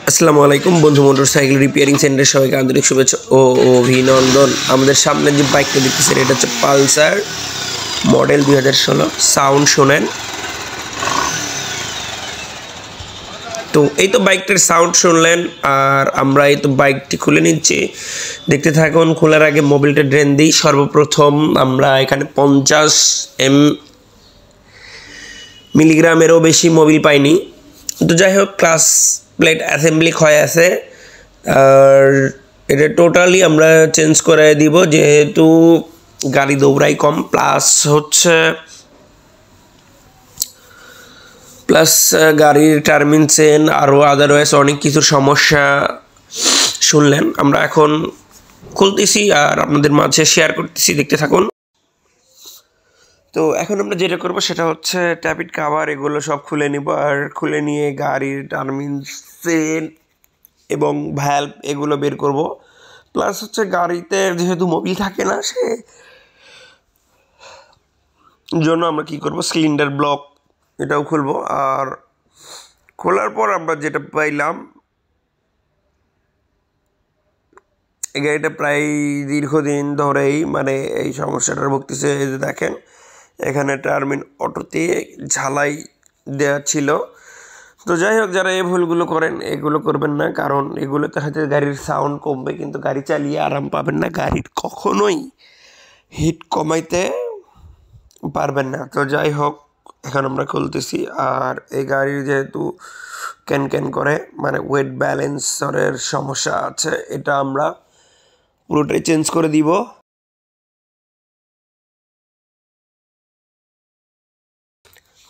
আসসালামু আলাইকুম বন্ধু, মোটরসাইকেল রিপেয়ারিং সেন্টারে সবাইকে আন্তরিক শুভেচ্ছা ও অভিনন্দন। আমাদের সামনে যে বাইকটা দেখতেছেন এটা হচ্ছে পালসার মডেল 2016। সাউন্ড শোনেন। তো এই তো বাইকটার সাউন্ড শুনলেন, আর আমরা এই তো বাইকটি খুলে নিচ্ছি, দেখতে থাকুন। খোলার আগে মোবিলটা ড্রেন দিই। সর্বপ্রথম আমরা এখানে 50 মিলিগ্রামেরও বেশি মোবিল পাইনি। তো যাই হোক, ক্লাস প্লেট অ্যাসেম্বলি ক্ষয় আছে, আর এটা টোটালি আমরা চেঞ্জ করে দিব যেহেতু গাড়ি দৌড়াই কম, প্লাস গাড়ির টার্মিন চেন আরও আদারওয়াইজ অনেক কিছুর সমস্যা শুনলেন। আমরা এখন খুলতেছি আর আপনাদের মাঝে শেয়ার করতেছি, দেখতে থাকুন। তো এখন আমরা যেটা করবো সেটা হচ্ছে ট্যাপিট কাভার এগুলো সব খুলে নিব, আর খুলে নিয়ে গাড়ির টার্মিন চেন এবং ভ্যালভ এগুলো বের করব। প্লাস গাড়িতে যেহেতু মোবিল থাকে না, সে জন্য আমরা কি করব, সিলিন্ডার ব্লক এটাও খুলবো। আর খোলার পর আমরা যেটা পাইলাম, এই গাড়িটা প্রায় দীর্ঘদিন ধরেই এই সমস্যাটার ভুগতেছে। এই যে দেখেন, এখানে টার্মিন অটোতে ঝালাই দেওয়া ছিল। তো যাই হোক, যারা এই ভুলগুলো করেন এগুলো করবেন না, কারণ এগুলোতে হয়তো গাড়ির সাউন্ড কমবে কিন্তু গাড়ি চালিয়ে আরাম পাবেন না, গাড়ির কখনোই হিট কমাইতে পারবেন না। তো যাই হোক, এখন আমরা খুলতেছি। আর এই গাড়ির যেহেতু ক্যান করে ওয়েট ব্যালেন্সারের সমস্যা আছে, এটা আমরা পুরোটাই চেঞ্জ করে দিব।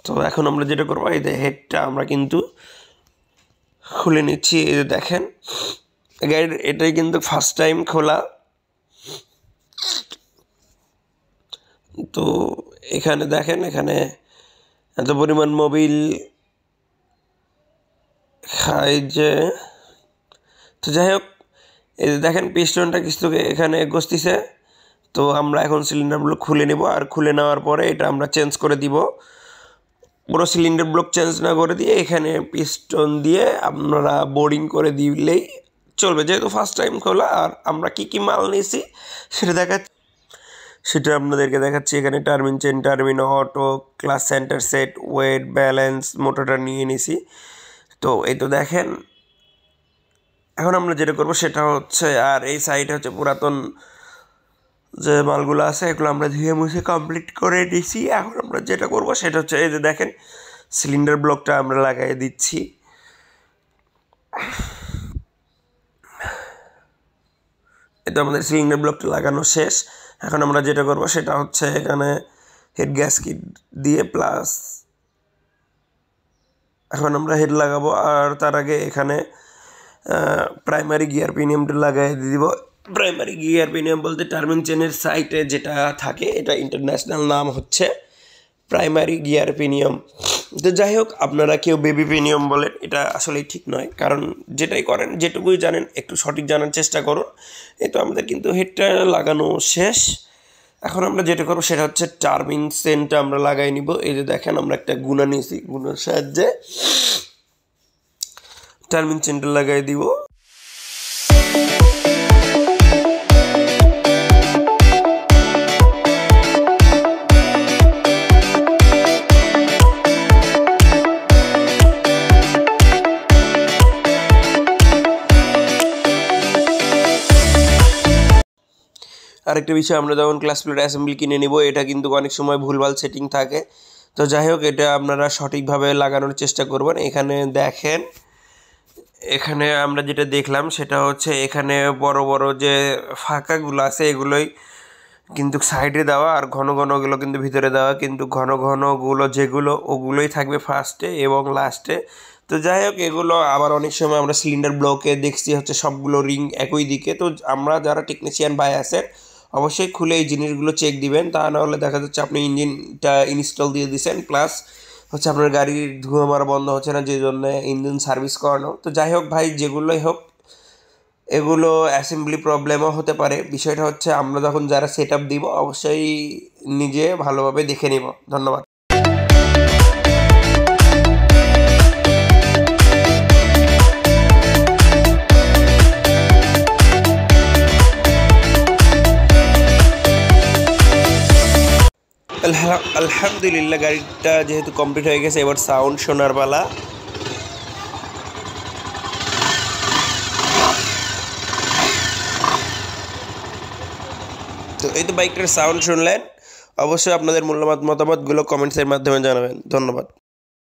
তো এখন আমরা যেটা করবো, এই যে হেডটা আমরা কিন্তু খুলে নিচ্ছি। এই যে দেখেন, গাড়ির এটাই কিন্তু ফার্স্ট টাইম খোলা। তো এখানে দেখেন, এখানে এত পরিমাণ মোবিল খাই যে। তো যাই হোক, এই যে দেখেন পিস্টনটা কিছুকে এখানে গসতিছে। তো আমরা এখন সিলিন্ডারগুলো খুলে নেব, আর খুলে নেওয়ার পরে এটা আমরা চেঞ্জ করে দিব। পুরো সিলিন্ডার ব্লক চেঞ্জ না করে দিয়ে এখানে পিস্টন দিয়ে আপনারা বোর্ডিং করে দিলেই চলবে, যেহেতু ফার্স্ট টাইম খোলা। আর আমরা কি কি মাল নিয়েছি সেটা আপনাদেরকে দেখাচ্ছি। এখানে Termin chain, Termin auto, class centre set, wait balance, মোটরটা নিয়ে নিছি। তো এই তো দেখেন, এখন আমরা যেটা করবো সেটা হচ্ছে, আর এই সাইডে হচ্ছে পুরাতন যে মালগুলো আছে এগুলো আমরা ধুয়ে মুছে কমপ্লিট করে দিছি। এখন আমরা যেটা করবো সেটা হচ্ছে, এই যে দেখেন সিলিন্ডার ব্লকটা আমরা লাগাই দিচ্ছি। এটা আমাদের সিলিন্ডার ব্লকটা লাগানো শেষ। এখন আমরা যেটা করবো সেটা হচ্ছে, এখানে হেড গ্যাসকিট দিয়ে প্লাস এখন আমরা হেড লাগাবো। আর তার আগে এখানে প্রাইমারি গিয়ার পিনিয়ামটা লাগাই দিব। প্রাইমারি গিয়ার পিনিয়াম বলতে টার্মিন চেনের সাইটে যেটা থাকে, এটা ইন্টারন্যাশনাল নাম হচ্ছে প্রাইমারি গিয়ার পিনিয়াম। তো যাই হোক, আপনারা কেউ বেবি পিনিয়াম বলেন, এটা আসলেই ঠিক নয়, কারণ যেটাই করেন যেটুকুই জানেন একটু সঠিক জানার চেষ্টা করুন। এই তো আমাদের কিন্তু হেডটা লাগানো শেষ। এখন আমরা যেটা করবো সেটা হচ্ছে টার্মিন চেনটা আমরা লাগাই নিব। এই যে দেখেন, আমরা একটা গুণা নিয়েছি, গুণার সাহায্যে টার্মিন চেনটা লাগাই দিব। আরেকটা বিষয়, আমরা যখন ক্লাস প্লেট অ্যাসেম্বলি কিনে নিব, এটা কিন্তু অনেক সময় ভুলভাল সেটিং থাকে। তো যাই হোক, এটা আপনারা সঠিকভাবে লাগানোর চেষ্টা করবেন। এখানে দেখেন, এখানে আমরা যেটা দেখলাম সেটা হচ্ছে, এখানে বড় বড় যে ফাঁকাগুলো আছে এগুলোই কিন্তু সাইডে দেওয়া, আর ঘন ঘনগুলো কিন্তু ভিতরে দেওয়া। কিন্তু ঘন ঘনগুলো যেগুলো ওগুলোই থাকবে ফার্স্টে এবং লাস্টে। তো যাই হোক, এগুলো আবার অনেক সময় আমরা সিলিন্ডার ব্লকে দেখছি হচ্ছে সবগুলো রিং একই দিকে। তো আমরা যারা টেকনিশিয়ান ভাই আছেন অবশ্যই খুলে এই জিনিসগুলো চেক দিবেন, তা না হলে দেখা যাচ্ছে আপনি ইঞ্জিনটা ইনস্টল দিয়ে দিচ্ছেন, প্লাস আপনার গাড়ির ধোঁয়া মারা বন্ধ হচ্ছে না, যে জন্য ইঞ্জিন সার্ভিস করানো। তো যাই হোক ভাই, যেগুলোই হোক এগুলো অ্যাসেম্বলি প্রবলেমও হতে পারে। বিষয়টা হচ্ছে, আমরা যখন যারা সেট আপ দিব অবশ্যই নিজে ভালোভাবে দেখে নিব। ধন্যবাদ। আলহামদুলিল্লাহ গাড়িটা যেহেতু কমপ্লিট হয়ে গেছে, এবার সাউন্ড শোনার পালা। তো এই তো বাইকটার সাউন্ড শুনলেন। অবশ্যই আপনাদের মূল্যবান মতামতগুলো কমেন্টসের মাধ্যমে জানাবেন। ধন্যবাদ।